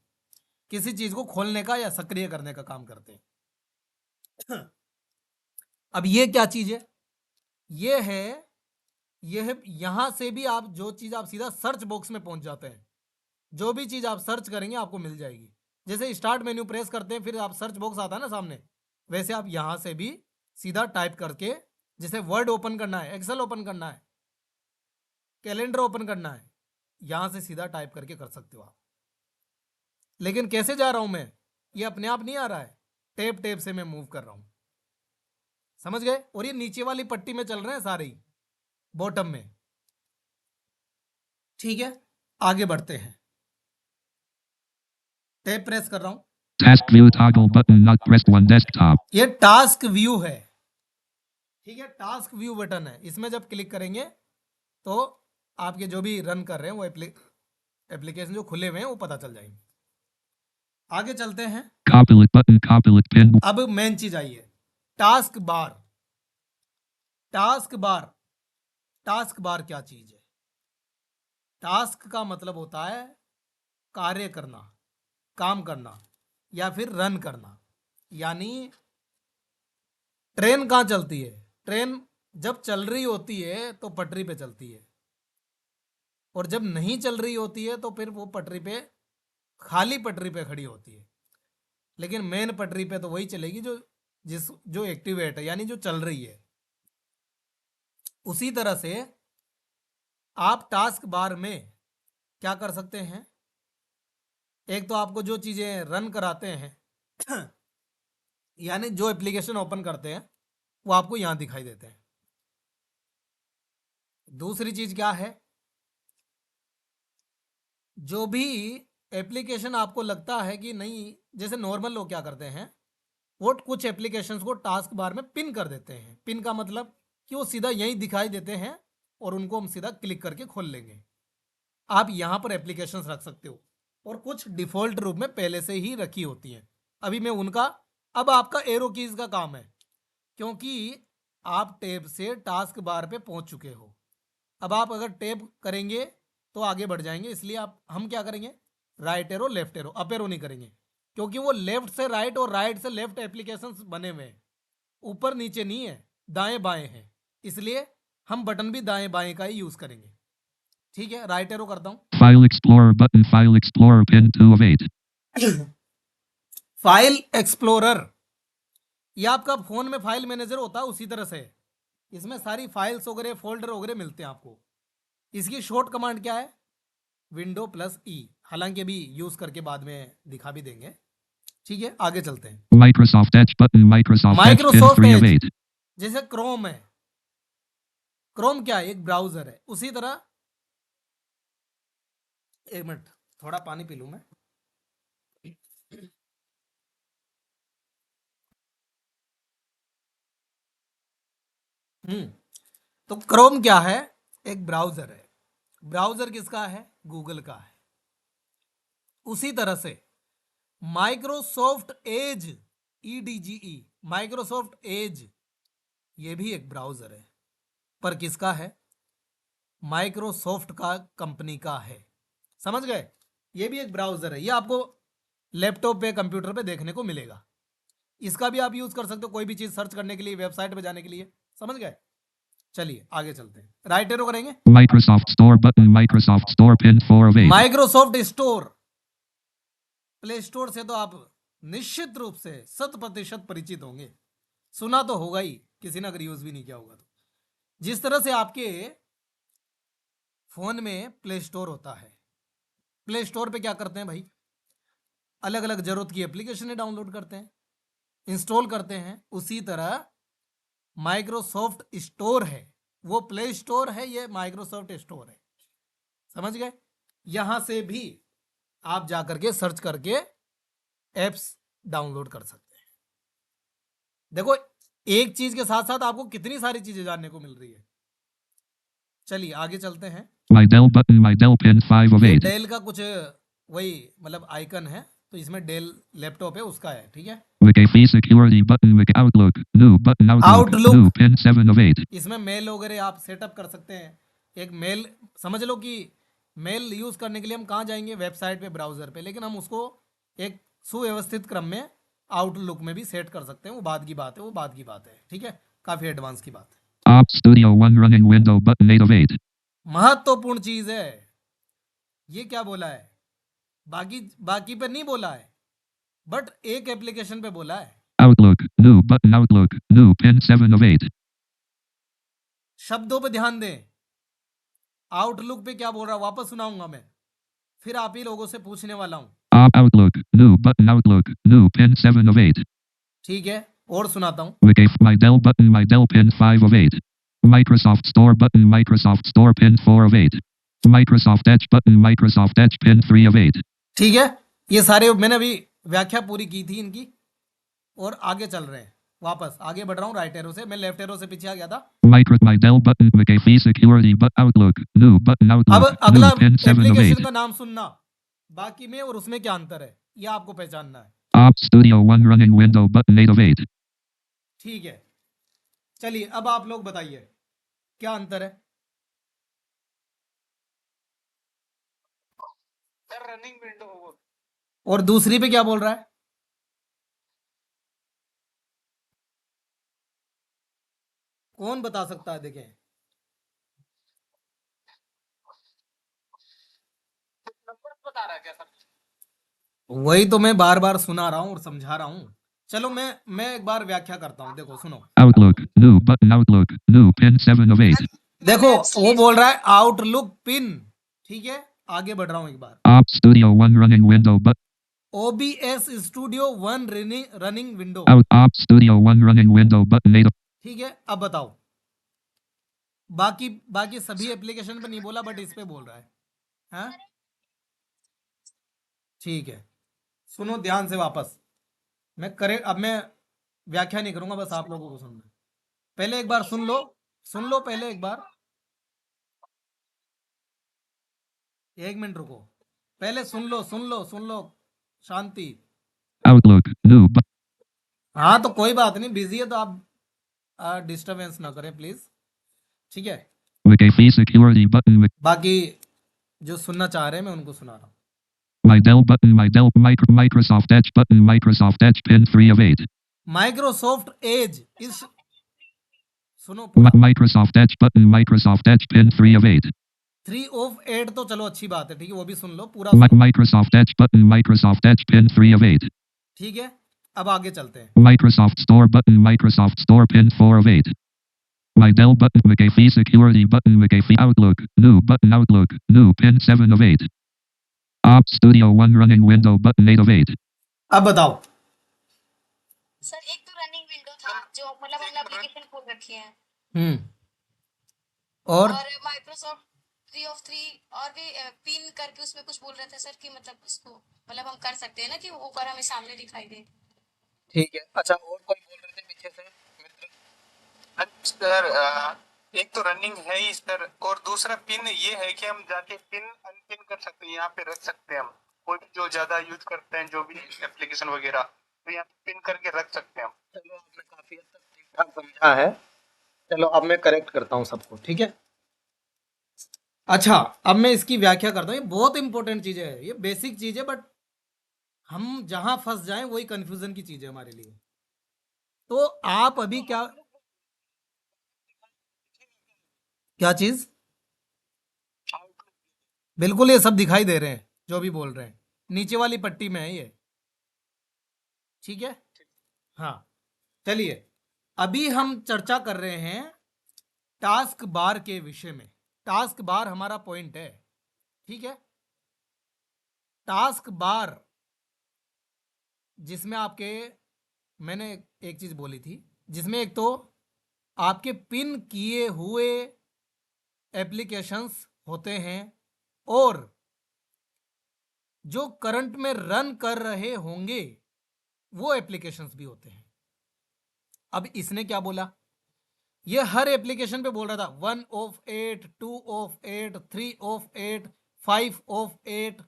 S1: किसी चीज को खोलने का या सक्रिय करने का काम करते हैं। अब ये क्या चीज है? ये है, यहां से भी आप जो चीज आप सीधा सर्च बॉक्स में पहुंच जाते हैं। जो भी चीज आप सर्च करेंगे आपको मिल जाएगी। जैसे स्टार्ट मेन्यू प्रेस करते हैं, फिर आप सर्च बॉक्स आता है ना सामने, वैसे आप यहां से भी सीधा टाइप करके, जैसे वर्ड ओपन करना है, एक्सेल ओपन करना है, कैलेंडर ओपन करना है, यहां से सीधा टाइप करके कर सकते हो आप। लेकिन कैसे जा रहा हूं मैं? ये अपने आप नहीं आ रहा है, टैब टैब से मैं मूव कर रहा हूं। समझ गए? और ये नीचे वाली पट्टी में चल रहे हैं सारे ही, बॉटम में। ठीक है, आगे बढ़ते हैं। टैब प्रेस कर रहा हूं।
S3: Task view toggle button not pressed. One desktop.
S1: ये टास्क व्यू है। ठीक है, टास्क व्यू बटन है। इसमें जब क्लिक करेंगे तो आपके जो भी रन कर रहे हैं वो एप्लीकेशन जो खुले हुए हैं वो पता चल जाएंगे। आगे चलते हैं।
S3: Copilot button copilot pin.
S1: अब मेन चीज आई है, task bar. Task bar, task bar क्या चीज है? टास्क का मतलब होता है कार्य करना, काम करना, या फिर रन करना। यानी ट्रेन कहाँ चलती है? ट्रेन जब चल रही होती है तो पटरी पे चलती है, और जब नहीं चल रही होती है तो फिर वो पटरी पे, खाली पटरी पे खड़ी होती है। लेकिन मेन पटरी पे तो वही चलेगी जो एक्टिवेट है, यानी जो चल रही है। उसी तरह से आप टास्क बार में क्या कर सकते हैं, एक तो आपको जो चीजें रन कराते हैं यानी जो एप्लीकेशन ओपन करते हैं वो आपको यहां दिखाई देते हैं। दूसरी चीज क्या है, जो भी एप्लीकेशन आपको लगता है कि नहीं, जैसे नॉर्मल लोग क्या करते हैं, वो कुछ एप्लीकेशंस को टास्क बार में पिन कर देते हैं। पिन का मतलब कि वो सीधा यहीं दिखाई देते हैं और उनको हम सीधा क्लिक करके खोल लेंगे। आप यहां पर एप्लीकेशंस रख सकते हो और कुछ डिफॉल्ट रूप में पहले से ही रखी होती हैं। अभी मैं उनका, अब आपका एरो कीज का काम है, क्योंकि आप टैब से टास्क बार पे पहुंच चुके हो। अब आप अगर टैब करेंगे तो आगे बढ़ जाएंगे, इसलिए हम क्या करेंगे, right arrow left arrow, up arrow नहीं करेंगे, क्योंकि वो लेफ्ट से राइट और राइट से लेफ्ट एप्लीकेशंस बने हुए हैं, ऊपर नीचे नहीं है, दाएं बाएं हैं, इसलिए हम बटन भी दाएं बाएं का ही यूज करेंगे। ठीक है, राइट एरो करता हूं।
S3: File Explorer button. File Explorer pin 2 of 8.
S1: File explorer, ये आपका फोन में फाइल मैनेजर होता है, उसी तरह से इसमें सारी फाइल्स वगैरह फोल्डर वगैरह मिलते हैं आपको। इसकी शॉर्ट कमांड क्या है, विंडो प्लस ई, हालांकि अभी यूज करके बाद में दिखा भी देंगे। ठीक है, आगे चलते हैं।
S3: Microsoft Edge button. Microsoft Edge pin
S1: Microsoft
S3: 3 of
S1: Edge,
S3: 8.
S1: जैसे क्रोम है, क्रोम क्या है, एक ब्राउजर है, उसी तरह, एक मिनट थोड़ा पानी पी लूं मैं। तो क्रोम क्या है, एक ब्राउजर है। ब्राउजर किसका है, गूगल का है। उसी तरह से Microsoft Edge, EDGE, Microsoft Edge, ये भी एक ब्राउजर है, पर किसका है, माइक्रोसॉफ्ट का, कंपनी का है। समझ गए, ये भी एक ब्राउजर है, ये आपको लैपटॉप पे कंप्यूटर पे देखने को मिलेगा। इसका भी आप यूज कर सकते हो कोई भी चीज सर्च करने के लिए, वेबसाइट पे जाने के लिए। समझ गए, चलिए आगे चलते हैं, राइट एरो करेंगे।
S3: Microsoft Store button. Microsoft Store pin 4 of 8.
S1: Microsoft store, play store से तो आप निश्चित रूप से 100% परिचित होंगे, सुना तो होगा ही, किसी ने अगर यूज भी नहीं किया होगा तो। जिस तरह से आपके फोन में प्ले स्टोर होता है, प्ले स्टोर पे क्या करते हैं भाई, अलग अलग जरूरत की एप्लीकेशन डाउनलोड करते हैं, इंस्टॉल करते हैं। उसी तरह माइक्रोसॉफ्ट स्टोर है, वो प्ले स्टोर है, ये माइक्रोसॉफ्ट स्टोर है। समझ गए, यहां से भी आप जाकर के सर्च करके एप्स डाउनलोड कर सकते हैं। देखो, एक चीज के साथ साथ आपको कितनी सारी चीजें जानने को मिल रही है। चलिए आगे चलते हैं।
S3: My Dell button. My Dell pin 5 of
S1: ये
S3: 8.
S1: डेल का कुछ वही मतलब आइकन है, तो इसमें डेल लैपटॉप है उसका है। ठीक है,
S3: McAfee Security button. Mac Outlook. New button. Outlook.
S1: Outlook.
S3: New pin 7 of 8.
S1: इसमें मेल वगैरह आप सेटअप कर सकते हैं। एक मेल, समझ लो कि मेल यूज करने के लिए हम कहाँ जाएंगे, वेबसाइट पे, ब्राउजर पे, लेकिन हम उसको एक सुव्यवस्थित क्रम में आउटलुक में भी सेट कर सकते हैं। वो बाद की बात है, वो बाद की बात है। ठीक है, काफी एडवांस की बात है।
S3: Op Studio 1 running window button 8 of 8.
S1: महत्वपूर्ण चीज है, ये क्या बोला है, बाकी बाकी पे नहीं बोला है, बट एक एप्लीकेशन पे बोला है।
S3: Outlook. New button. Outlook. New pin 7 of 8.
S1: शब्दों पे ध्यान दें, आउटलुक पे क्या बोल रहा है, वापस सुनाऊंगा मैं, फिर आप ही लोगों से पूछने वाला हूं।
S3: Outlook. New button. Outlook. New pin 7 of 8.
S1: ठीक है, और सुनाता हूं।
S3: My Dell button. My Dell pin 5 of 8. Microsoft Store button. Microsoft Store pin 4 of 8. Microsoft Edge button. Microsoft Edge pin 3 of 8.
S1: ठीक है, ये सारे मैंने अभी व्याख्या पूरी की थी इनकी, और आगे चल रहे हैं। वापस आगे बढ़ रहा हूँ राइट एरो से, मैं लेफ्ट एरो से पीछे आ गया था।
S3: My Dell button. McAfee Security but Outlook. New button.
S1: अब
S3: Outlook.
S1: अगला
S3: New pin 7 of 8.
S1: एप्लीकेशन का नाम सुनना, बाकी में और उसमें क्या अंतर है, यह आपको पहचानना है।
S3: Op Studio 1 running window button 8 of 8.
S1: ठीक है, चलिए अब आप लोग बताइए क्या अंतर है।
S2: सर रनिंग विंडो होगा,
S1: और दूसरी पे क्या बोल रहा है, कौन बता सकता है, देखें।
S2: नंबर बता रहा है क्या सर?
S1: वही तो मैं बार बार सुना रहा हूँ और समझा रहा हूँ। चलो मैं एक बार व्याख्या करता हूँ, देखो सुनो।
S3: Outlook. New button. Outlook. New pin 7 of 8.
S1: देखो वो बोल रहा है आउटलुक पिन, ठीक है, आगे बढ़ रहा हूँ एक बार।
S3: Op Studio 1 running window but
S1: OBS studio 1 running window,
S3: Op Studio 1 running window button 8 of
S1: ठीक है। अब बताओ, बाकी बाकी सभी एप्लीकेशन पे नहीं बोला, बट इस पे बोल रहा है, हाँ ठीक है। सुनो ध्यान से वापस, अब मैं व्याख्या नहीं करूंगा, बस आप लोगों को सुनना है। पहले एक बार सुन लो पहले एक बार, एक मिनट रुको, पहले सुन लो, शांति।
S3: Outlook. New but
S1: हाँ तो कोई बात नहीं, बिजी है तो आप डिस्टरबेंस ना करें प्लीज, ठीक है।
S3: McAfee security button.
S1: बाकी जो सुनना चाह रहे हैं मैं उनको सुना रहा हूँ।
S3: My Dell button. My Dell Microsoft Edge button. Microsoft Edge pin 3 of 8.
S1: Microsoft Edge इस, सुनो पूरा,
S3: Microsoft Edge button. Microsoft Edge pin 3 of 8.
S1: 3 of 8 तो चलो अच्छी बात है, ठीक है, वो भी सुन लो पूरा सुनो,
S3: Microsoft Edge button. Microsoft Edge pin 3 of 8.
S1: ठीक है। अब आगे चलते हैं।
S3: Microsoft Store button. Microsoft Store pin 4 of 8. My Dell button. McAfee security button. McAfee Outlook. New button. Outlook. New pin 7 of 8. Op Studio 1 running window button 8 of 8.
S1: अब बताओ,
S4: sir एक तो रनिंग विंडो था जो मतलब हमने एप्लीकेशन खोल रखी है,
S1: और
S4: और माइक्रोसॉफ्ट 3 ऑफ 3 और भी पिन करके उसमें कुछ बोल रहे थे सर कि मतलब इसको मतलब हम कर सकते हैं ना कि ऊपर हमें सामने दिखाई दे।
S1: ठीक है। अच्छा और कोई बोल रहे थे पीछे से मित्र?
S2: सर एक तो रनिंग है ही सर, और दूसरा पिन ये है कि हम जाके पिन अनपिन कर सकते हैं, यहाँ पे रख सकते हैं हम, कोई भी जो ज्यादा यूज करते हैं जो भी एप्लीकेशन वगैरह, तो यहाँ पे पिन करके रख सकते हैं हम।
S1: चलो आपने काफी हद तक ठीक ठाक समझा है, चलो अब मैं करेक्ट करता हूँ सबको, ठीक है। अच्छा अब मैं इसकी व्याख्या करता हूँ, ये बहुत इंपॉर्टेंट चीज है, ये बेसिक चीज है, बट हम जहां फंस जाएं वही कंफ्यूजन की चीज है हमारे लिए। तो आप अभी क्या क्या चीज, बिल्कुल ये सब दिखाई दे रहे हैं जो भी बोल रहे हैं, नीचे वाली पट्टी में है ये, ठीक है। हाँ चलिए, अभी हम चर्चा कर रहे हैं टास्क बार के विषय में। टास्क बार हमारा पॉइंट है, ठीक है। टास्क बार जिसमें आपके, मैंने एक चीज बोली थी, जिसमें एक तो आपके पिन किए हुए एप्लीकेशंस होते हैं और जो करंट में रन कर रहे होंगे वो एप्लीकेशंस भी होते हैं। अब इसने क्या बोला, ये हर एप्लीकेशन पे बोल रहा था 1 of 8, 2 of 8, 3 of 8, 5 of 8,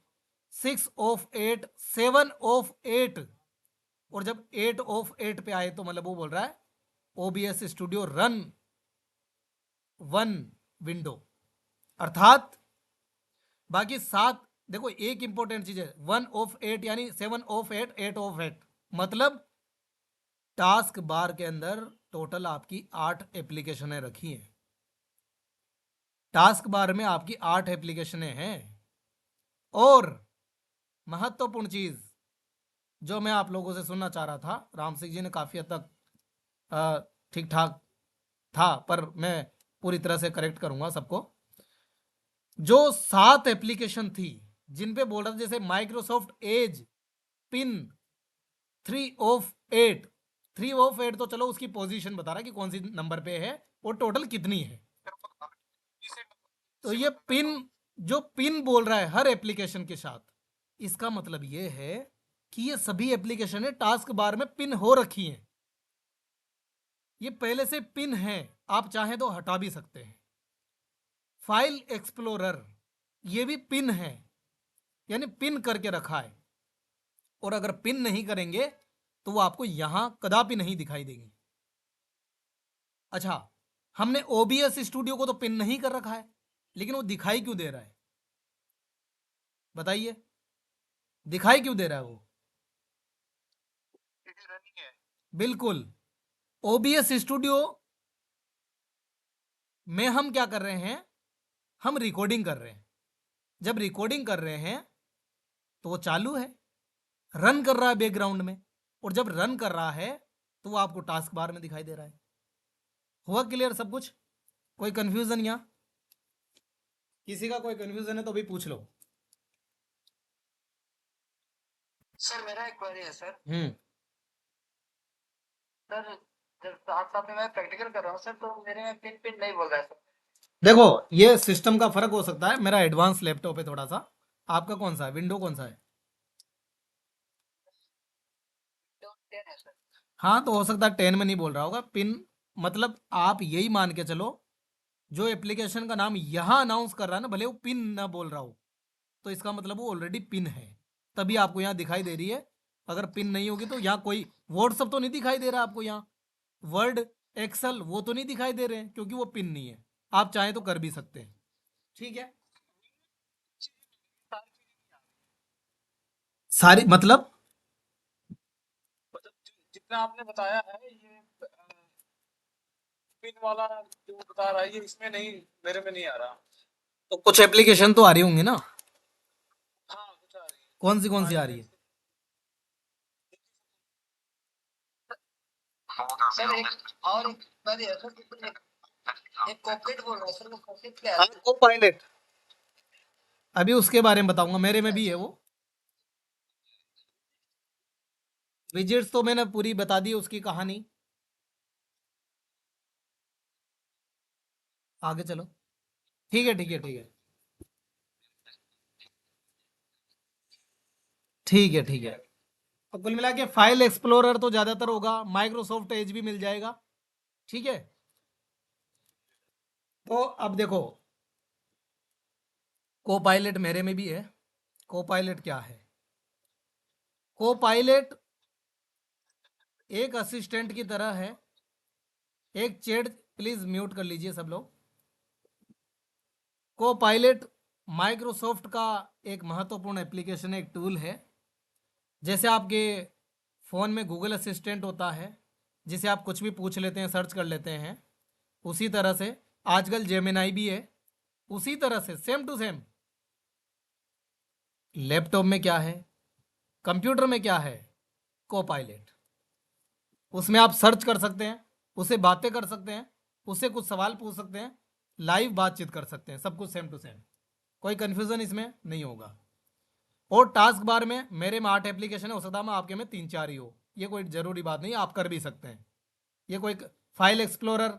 S1: 6 of 8, 7 of 8, और जब 8 ऑफ 8 पे आए तो मतलब वो बोल रहा है OBS स्टूडियो रन 1 विंडो, अर्थात बाकी 7, देखो एक इंपॉर्टेंट चीज है, 1 ऑफ 8 यानी 7 ऑफ 8, 8 ऑफ 8, मतलब टास्क बार के अंदर टोटल आपकी 8 एप्लीकेशनें रखी हैं। टास्क बार में आपकी 8 एप्लीकेशनें हैं, और महत्वपूर्ण चीज जो मैं आप लोगों से सुनना चाह रहा था, राम सिंह जी ने काफी हद तक ठीक ठाक था, पर मैं पूरी तरह से करेक्ट करूंगा सबको। जो 7 एप्लीकेशन थी जिन पे बोल रहा था, जैसे Microsoft Edge pin 3 of 8, 3 of 8 तो चलो उसकी पोजीशन बता रहा है कि कौन सी नंबर पे है और टोटल कितनी है। तो ये पिन, जो पिन बोल रहा है हर एप्लीकेशन के साथ, इसका मतलब ये है कि ये सभी एप्लीकेशन टास्क बार में पिन हो रखी हैं, ये पहले से पिन है, आप चाहें तो हटा भी सकते हैं। फाइल एक्सप्लोरर ये भी पिन है, यानी पिन करके रखा है, और अगर पिन नहीं करेंगे तो वो आपको यहां कदापि नहीं दिखाई देंगी। अच्छा, हमने OBS स्टूडियो को तो पिन नहीं कर रखा है, लेकिन वो दिखाई क्यों दे रहा है, बताइए, दिखाई क्यों दे रहा है वो?
S2: रनिंग है।
S1: बिल्कुल, OBS स्टूडियो में हम क्या कर रहे हैं, हम रिकॉर्डिंग कर रहे हैं। जब रिकॉर्डिंग कर रहे हैं तो वो चालू है, रन कर रहा है बैकग्राउंड में, और जब रन कर रहा है तो वो आपको टास्क बार में दिखाई दे रहा है। हुआ क्लियर सब कुछ? कोई कंफ्यूजन यहाँ? किसी का कोई कंफ्यूजन है तो भी पूछ लो।
S5: सर मेरा एक क्वेरी है सर।
S1: हम्म
S5: सर जब साथ साथ में मैं प्रैक्टिकल कर रहा हूँ सर, तो मेरे में पिन पिन नहीं बोल रहा है सर।
S1: देखो, ये सिस्टम का फर्क हो सकता है। मेरा एडवांस लैपटॉप है थोड़ा सा। आपका कौन सा है? विंडो कौन सा है?
S5: तो 10 है सर।
S1: हाँ, तो हो सकता है 10 में नहीं बोल रहा होगा पिन। मतलब आप यही मान के चलो, जो एप्लीकेशन का नाम यहाँ अनाउंस कर रहा है ना, भले वो पिन ना बोल रहा हो, तो इसका मतलब वो ऑलरेडी पिन है, तभी आपको यहाँ दिखाई दे रही है। अगर पिन नहीं होगी तो यहाँ कोई व्हाट्सअप तो नहीं दिखाई दे रहा आपको, यहाँ वर्ड एक्सेल वो तो नहीं दिखाई दे रहे हैं, क्योंकि वो पिन नहीं है। आप चाहें तो कर भी सकते हैं। ठीक है, सारी मतलब
S6: मतलब जितना आपने बताया है ये पिन वाला जो बता रहा है ये इसमें नहीं, मेरे में नहीं आ रहा।
S1: तो कुछ एप्लीकेशन तो आ रही होंगी ना?
S6: हाँ कुछ आ रही है।
S1: कौन सी आ रही है?
S5: सर एक और एक क्वेरी है सर, एक कॉपरेट बोल रहा है सर, वो कॉपरेट क्या है?
S1: को पायलट, अभी उसके बारे में बताऊंगा। मेरे में भी है वो। विजिट्स तो मैंने पूरी बता दी उसकी कहानी। आगे चलो। ठीक है, ठीक है, ठीक है, ठीक है, ठीक है। तो कुल मिला के फाइल एक्सप्लोरर तो ज्यादातर होगा, माइक्रोसॉफ्ट एज भी मिल जाएगा। ठीक है, तो अब देखो, को पायलट मेरे में भी है। को पायलट क्या है? को पायलट एक असिस्टेंट की तरह है। एक चैट प्लीज म्यूट कर लीजिए सब लोग। को पायलट माइक्रोसॉफ्ट का एक महत्वपूर्ण एप्लीकेशन है, एक टूल है। जैसे आपके फ़ोन में गूगल असिस्टेंट होता है, जिसे आप कुछ भी पूछ लेते हैं, सर्च कर लेते हैं, उसी तरह से आजकल जेमिनाई भी है। उसी तरह से सेम टू सेम लैपटॉप में क्या है, कंप्यूटर में क्या है, को पायलट। उसमें आप सर्च कर सकते हैं, उससे बातें कर सकते हैं, उससे कुछ सवाल पूछ सकते हैं, लाइव बातचीत कर सकते हैं, सब कुछ सेम टू सेम। कोई कन्फ्यूज़न इसमें नहीं होगा। और टास्क बार में मेरे में 8 एप्लीकेशन है, हो सकता है मैं आपके में 3-4 ही हो। ये कोई ज़रूरी बात नहीं, आप कर भी सकते हैं। ये कोई फाइल एक्सप्लोरर,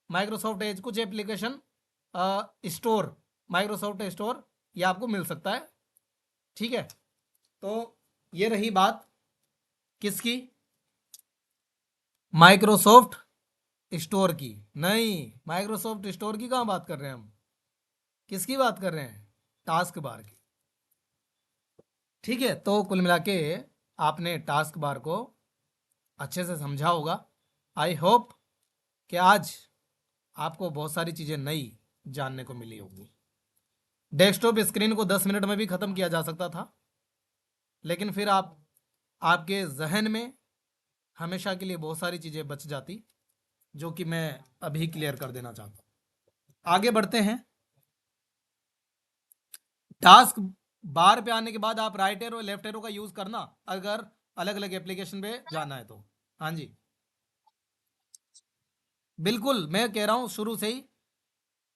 S1: माइक्रोसॉफ्ट एज, कुछ एप्लीकेशन स्टोर, माइक्रोसॉफ्ट स्टोर, ये आपको मिल सकता है। ठीक है, तो ये रही बात किसकी? माइक्रोसॉफ्ट स्टोर की। नहीं, माइक्रोसॉफ्ट स्टोर की कहाँ बात कर रहे हैं हम? किसकी बात कर रहे हैं? टास्क बार की। ठीक है, तो कुल मिला के आपने टास्क बार को अच्छे से समझा होगा। आई होप कि आज आपको बहुत सारी चीज़ें नई जानने को मिली होगी। डेस्कटॉप स्क्रीन को 10 मिनट में भी ख़त्म किया जा सकता था, लेकिन फिर आपके जहन में हमेशा के लिए बहुत सारी चीज़ें बच जाती, जो कि मैं अभी क्लियर कर देना चाहता हूँ। आगे बढ़ते हैं। टास्क बार पे आने के बाद आप राइट एरो लेफ्ट एरो का यूज़ करना, अगर अलग अलग एप्लीकेशन पे जाना है तो। हाँ जी, बिल्कुल, मैं कह रहा हूँ शुरू से ही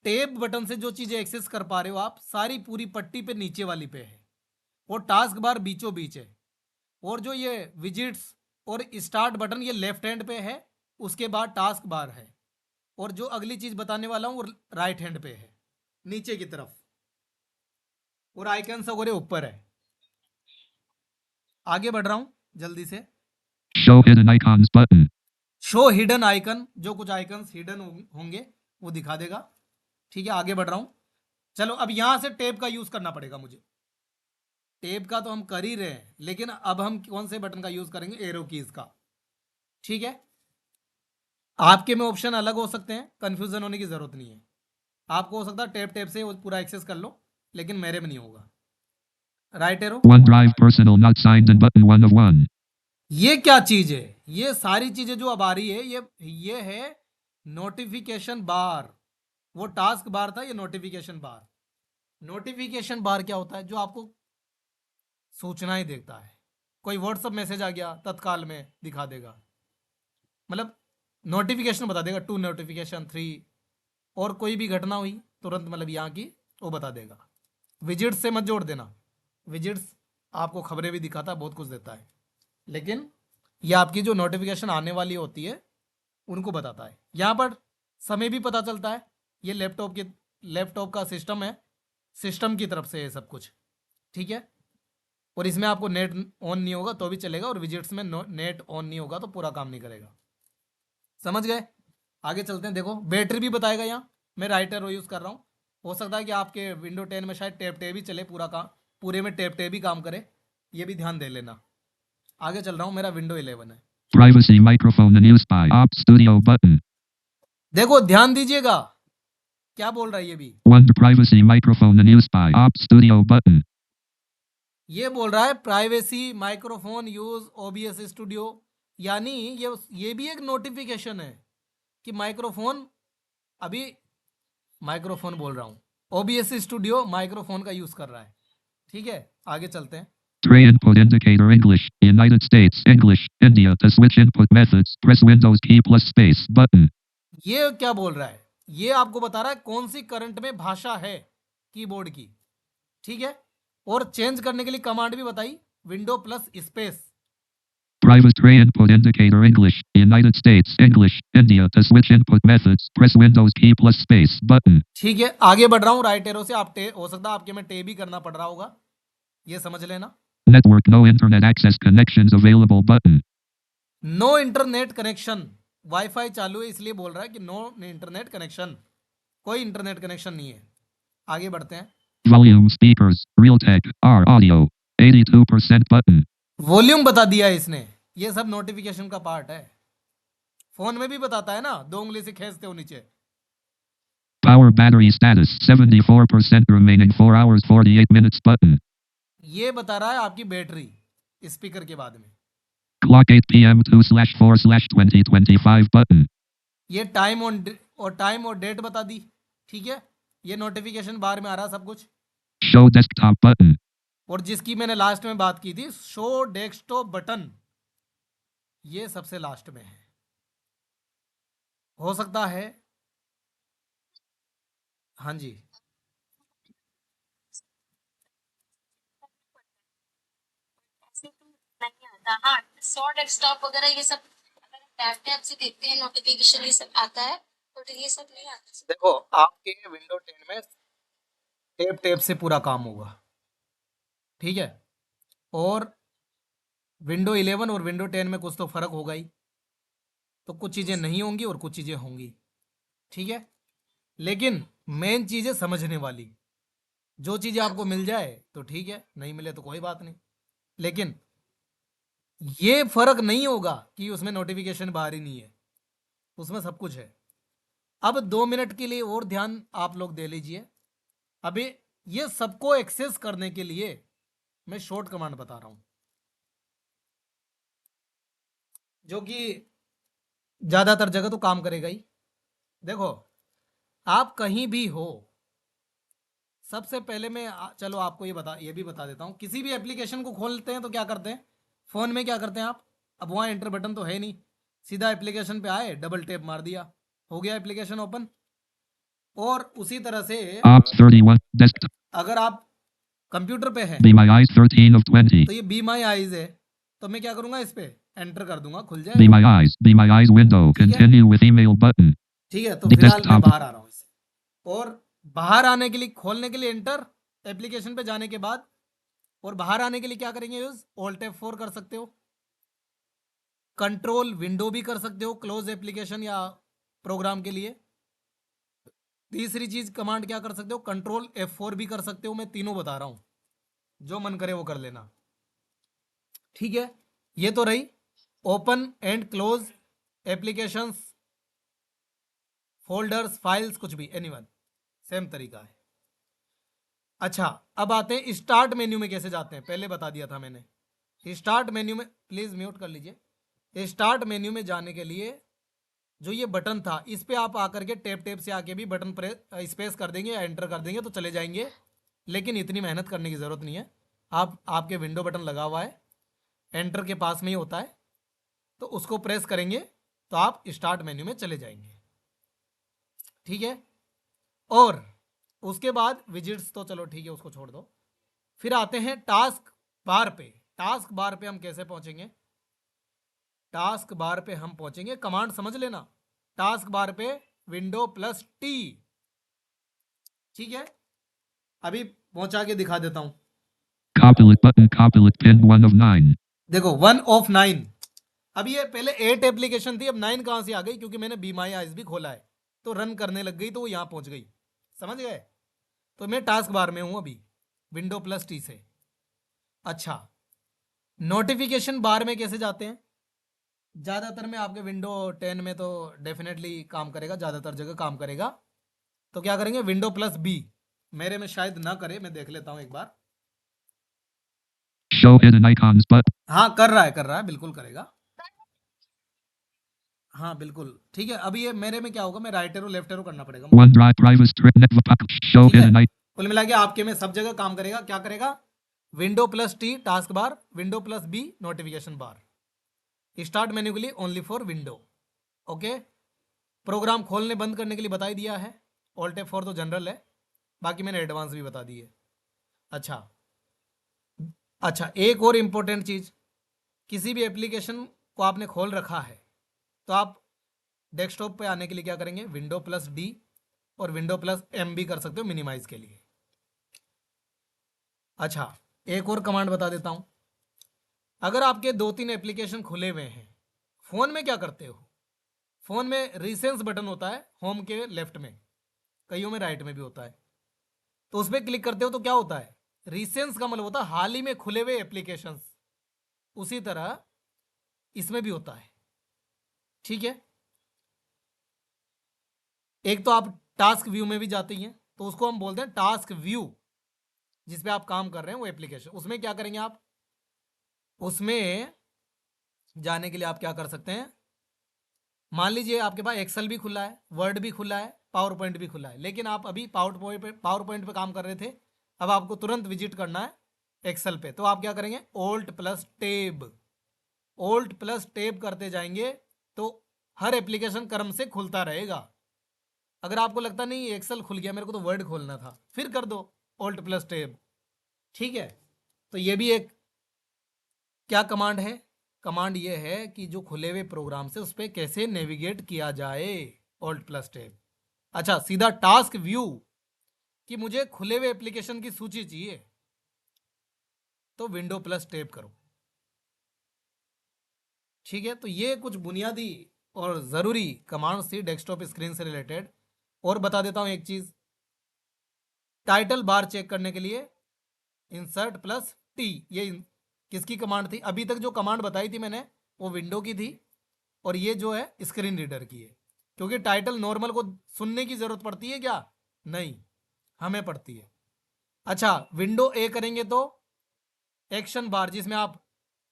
S1: टैब बटन से जो चीज़ें एक्सेस कर पा रहे हो आप, सारी पूरी पट्टी पे नीचे वाली पे है, और टास्क बार बीचों बीच है। और जो ये विजिट्स और स्टार्ट बटन ये लेफ्ट हैंड पे है, उसके बाद टास्क बार है, और जो अगली चीज़ बताने वाला हूँ वो राइट हैंड पे है, नीचे की तरफ, और आइकन वगैरह ऊपर है। आगे बढ़ रहा हूँ जल्दी से।
S3: Show hidden icons button.
S1: Show hidden icon, जो कुछ आइकन्स हिडन होंगे वो दिखा देगा। ठीक है, आगे बढ़ रहा हूँ। चलो, अब यहाँ से टैब का यूज़ करना पड़ेगा मुझे। टैब का तो हम कर ही रहे हैं, लेकिन अब हम कौन से बटन का यूज़ करेंगे? एरो कीज़ का। ठीक है, आपके में ऑप्शन अलग हो सकते हैं, कन्फ्यूज़न होने की ज़रूरत नहीं है। आपको हो सकता है टैब टैब से वो पूरा एक्सेस कर लो, लेकिन मेरे में नहीं होगा। Right arrow,
S3: OneDrive personal not signed in button 1 of 1.
S1: ये क्या चीज़ है? ये सारी चीज़ें जो अब आ रही है, ये है नोटिफिकेशन बार। वो टास्क बार था, ये नोटिफिकेशन बार। नोटिफिकेशन बार क्या होता है? जो आपको सूचनाएं देता है। कोई व्हाट्सअप मैसेज आ गया तत्काल में दिखा देगा, मतलब नोटिफिकेशन बता देगा, 2 नोटिफिकेशन 3, और कोई भी घटना हुई तुरंत मतलब यहाँ की वो बता देगा। विजिट्स से मत जोड़ देना, विजिट्स आपको खबरें भी दिखाता है, बहुत कुछ देता है, लेकिन ये आपकी जो नोटिफिकेशन आने वाली होती है उनको बताता है। यहाँ पर समय भी पता चलता है, ये लैपटॉप का सिस्टम है, सिस्टम की तरफ से है सब कुछ, ठीक है। और इसमें आपको नेट ऑन नहीं होगा तो भी चलेगा, और विजिट्स में नेट ऑन नहीं होगा तो पूरा काम नहीं करेगा। समझ गए? आगे चलते हैं। देखो बैटरी भी बताएगा, यहाँ मैं राइटर यूज़ कर रहा हूँ, हो सकता है कि आपके विंडो 10 में शायद टैब टैब ही चले, पूरा काम पूरे में टैब टैब ही काम करे, ये भी ध्यान दे लेना। आगे चल रहा हूँ, मेरा विंडो 11 है।
S3: Privacy microphone unused by Op Studio button.
S1: देखो ध्यान दीजिएगा क्या बोल रहा है ये भी,
S3: One privacy microphone unused by Op Studio button.
S1: ये बोल रहा है privacy microphone use OBS studio, यानी ये भी एक नोटिफिकेशन है कि माइक्रोफोन, अभी माइक्रोफोन बोल रहा हूँ, OBS स्टूडियो माइक्रोफोन का यूज कर रहा है, ठीक है। आगे चलते हैं।
S3: Tray input indicator English, United States, English, India. To switch input methods, press Windows key plus space button.
S1: ये क्या बोल रहा है, ये आपको बता रहा है कौन सी करंट में भाषा है कीबोर्ड की, ठीक है। और चेंज करने के लिए कमांड भी बताई, window plus space.
S3: Private tray input indicator English, United States, English, India. To switch input methods, press Windows key plus space button.
S1: ठीक है, आगे बढ़ रहा हूँ। राइट एरो से आप हो सकता है आपके में टे भी करना पड़ रहा होगा, ये समझ लेना।
S3: Network no internet access connections available button.
S1: No internet connection, wifi चालू है इसलिए बोल रहा है कि नो इंटरनेट कनेक्शन, कोई इंटरनेट कनेक्शन नहीं है। आगे बढ़ते हैं।
S3: Volume speakers, Realtek, R audio, 82% button.
S1: Volume बता दिया है इसने, ये सब नोटिफिकेशन का पार्ट है। फोन में भी बताता है ना, 2 उंगली से खींचते हो नीचे।
S3: Power battery status, 74% remaining 4 hours 48 minutes button.
S1: ये बता रहा है आपकी बैटरी स्पीकर के बाद में।
S3: Clock 8 p.m. 2/4/2025 button.
S1: ये टाइम और डेट बता दी, ठीक है। ये नोटिफिकेशन बार में आ रहा सब कुछ।
S3: Show desktop button.
S1: और जिसकी मैंने लास्ट में बात की थी, शो डेस्कटॉप बटन, ये सबसे लास्ट में है। हो सकता है, हाँ जी,
S4: नहीं आता। हाँ, शॉर्ट डेस्कटॉप वगैरह ये सब अगर टैब से देखते हैं नोटिफिकेशन ये सब आता है, तो ये सब नहीं आता।
S1: देखो आपके विंडो 10 में टैब से पूरा काम होगा, ठीक है। और विंडो 11 और विंडो 10 में कुछ तो फर्क होगा ही, तो कुछ चीज़ें नहीं होंगी और कुछ चीज़ें होंगी, ठीक है। लेकिन मेन चीज़ है समझने वाली, जो चीज़ें आपको मिल जाए तो ठीक है, नहीं मिले तो कोई बात नहीं, लेकिन ये फर्क नहीं होगा कि उसमें नोटिफिकेशन बाहर ही नहीं है, उसमें सब कुछ है। अब 2 मिनट के लिए और ध्यान आप लोग दे लीजिए। अभी ये सबको एक्सेस करने के लिए मैं शॉर्ट कमांड बता रहा हूं, जो कि ज्यादातर जगह तो काम करेगा ही। देखो आप कहीं भी हो, सबसे पहले मैं चलो आपको ये भी बता देता हूँ। किसी भी एप्लीकेशन को खोलते हैं तो क्या करते हैं, फ़ोन में क्या करते हैं आप, अब वहाँ एंटर बटन तो है नहीं, सीधा एप्लीकेशन पे आए, डबल टैप मार दिया, हो गया एप्लीकेशन ओपन। और उसी तरह से
S3: Ops 31 desktop.
S1: अगर आप कंप्यूटर पे हैं
S3: Be my eyes 13 of 20.
S1: तो ये बी माई आईज है, तो मैं क्या करूँगा, इस पे एंटर कर दूंगा, खुल
S3: Be
S1: जाएगा,
S3: my eyes. Be my eyes window. Continue with email button.
S1: ठीक है। तो
S3: The
S1: फिलहाल मैं
S3: desktop.
S1: बाहर आ रहा हूँ इससे, और बाहर आने के लिए, खोलने के लिए एंटर, एप्लीकेशन पे जाने के बाद, और बाहर आने के लिए क्या करेंगे यूज, ऑल्ट F4 कर सकते हो, कंट्रोल विंडो भी कर सकते हो क्लोज एप्लीकेशन या प्रोग्राम के लिए। तीसरी चीज कमांड क्या कर सकते हो, कंट्रोल F4 भी कर सकते हो। मैं तीनों बता रहा हूं, जो मन करे वो कर लेना, ठीक है। ये तो रही open and close applications, folders, files, कुछ भी, एनीवन, सेम तरीका है। अच्छा अब आते हैं स्टार्ट मेन्यू में कैसे जाते हैं, पहले बता दिया था मैंने। स्टार्ट मेन्यू में प्लीज म्यूट कर लीजिए। स्टार्ट मेन्यू में जाने के लिए जो ये बटन था, इस पे आप आकर के टैप से आके भी बटन प्रेस स्पेस कर देंगे या एंटर कर देंगे तो चले जाएंगे, लेकिन इतनी मेहनत करने की ज़रूरत नहीं है। आपके विंडो बटन लगा हुआ है, एंटर के पास में ही होता है, तो उसको प्रेस करेंगे तो आप स्टार्ट मेन्यू में चले जाएंगे। ठीक है, और उसके बाद विजिट्स तो चलो ठीक है, उसको छोड़ दो। फिर आते हैं टास्क बार पे। टास्क बार पे हम कैसे पहुंचेंगे? टास्क बार पे हम पहुंचेंगे, कमांड समझ लेना। टास्क बार पे विंडो प्लस टी। ठीक है, अभी पहुंचा के दिखा देता हूं।
S3: Copilot button. Copilot pin 1 of 9.
S1: देखो 1 ऑफ 9। अब ये पहले 8 एप्लीकेशन थी, अब 9 कहां से आ गई? क्योंकि मैंने बी माई आइज भी खोला है, तो रन करने लग गई, तो वो यहां पहुंच गई। समझ गए? तो मैं टास्क बार में हूं अभी, विंडो प्लस टी से। अच्छा, नोटिफिकेशन बार में कैसे जाते हैं? ज़्यादातर में आपके विंडो 10 में तो डेफिनेटली काम करेगा, ज़्यादातर जगह काम करेगा। तो क्या करेंगे? Window plus B. मेरे में शायद ना करे, मैं देख लेता हूं एक बार।
S3: Show hidden icons button.
S1: हाँ कर रहा है, बिल्कुल करेगा। हाँ बिल्कुल ठीक है। अभी ये मेरे में क्या होगा, मैं राइट एरो लेफ्ट एरो करना पड़ेगा।
S3: OneDrive private network. Show
S1: ठीक है,
S3: hidden icons.
S1: कुल मिला के आपके में सब जगह काम करेगा। क्या करेगा? Window plus T task bar, window plus B notification bar. Start menu के लिए only for window. Okay, program खोलने बंद करने के लिए बता ही दिया है। ऑल्ट F4 तो जनरल है, बाकी मैंने एडवांस भी बता दी है। अच्छा, एक और इम्पोर्टेंट चीज़, किसी भी एप्लीकेशन को आपने खोल रखा है तो आप डेस्कटॉप पे आने के लिए क्या करेंगे? विंडो प्लस डी और विंडो प्लस एम भी कर सकते हो मिनिमाइज के लिए। अच्छा, एक और कमांड बता देता हूं। अगर आपके 2-3 एप्लीकेशन खुले हुए हैं, फ़ोन में क्या करते हो? फ़ोन में रिसेंस बटन होता है होम के लेफ्ट में, कईयों में राइट में भी होता है। तो उस पर क्लिक करते हो तो क्या होता है? रिसेंस का मतलब होता है हाल ही में खुले हुए एप्लीकेशंस। उसी तरह इसमें भी होता है। ठीक है, एक तो आप टास्क व्यू में भी जाते ही हैं, तो उसको हम बोलते हैं टास्क व्यू। जिस पे आप काम कर रहे हैं वो एप्लीकेशन, उसमें क्या करेंगे आप? उसमें जाने के लिए आप क्या कर सकते हैं? मान लीजिए आपके पास एक्सेल भी खुला है, वर्ड भी खुला है, पावर पॉइंट भी खुला है, लेकिन आप अभी पावर पॉइंट पे काम कर रहे थे, अब आपको तुरंत विजिट करना है एक्सेल पे। तो आप क्या करेंगे? ओल्ट प्लस टेब। ओल्ट प्लस टेब करते जाएंगे तो हर एप्लीकेशन क्रम से खुलता रहेगा। अगर आपको लगता नहीं एक्सेल खुल गया, मेरे को तो वर्ड खोलना था, फिर कर दो ओल्ट प्लस टेब। ठीक है, तो ये भी एक क्या कमांड है? कमांड ये है कि जो खुले हुए प्रोग्राम से उस पर कैसे नेविगेट किया जाए, ऑल्ट प्लस टैब। अच्छा, सीधा टास्क व्यू कि मुझे खुले हुए एप्लीकेशन की सूची चाहिए, तो विंडो प्लस टैब करो। ठीक है, तो ये कुछ बुनियादी और ज़रूरी कमांड्स थी डेस्कटॉप स्क्रीन से रिलेटेड। और बता देता हूँ एक चीज़, टाइटल बार चेक करने के लिए इंसर्ट प्लस टी, ये किसकी कमांड थी? अभी तक जो कमांड बताई थी मैंने वो विंडो की थी, और ये जो है स्क्रीन रीडर की है। क्योंकि टाइटल नॉर्मल को सुनने की ज़रूरत पड़ती है क्या? नहीं, हमें पड़ती है। अच्छा, विंडो ए करेंगे तो एक्शन बार, जिसमें आप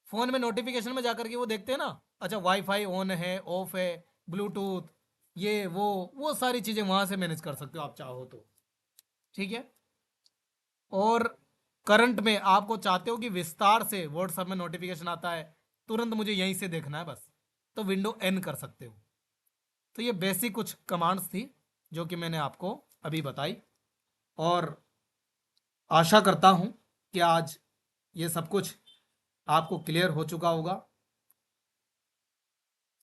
S1: फ़ोन में नोटिफिकेशन में जाकर के वो देखते हैं ना। अच्छा, वाईफाई ऑन है, ऑफ है, ब्लूटूथ, ये वो सारी चीज़ें वहाँ से मैनेज कर सकते हो आप चाहो तो। ठीक है, और करंट में आपको चाहते हो कि विस्तार से व्हाट्सएप में नोटिफिकेशन आता है, तुरंत मुझे यहीं से देखना है बस, तो विंडो एन कर सकते हो। तो ये बेसिक कुछ कमांड्स थी जो कि मैंने आपको अभी बताई, और आशा करता हूँ कि आज ये सब कुछ आपको क्लियर हो चुका होगा।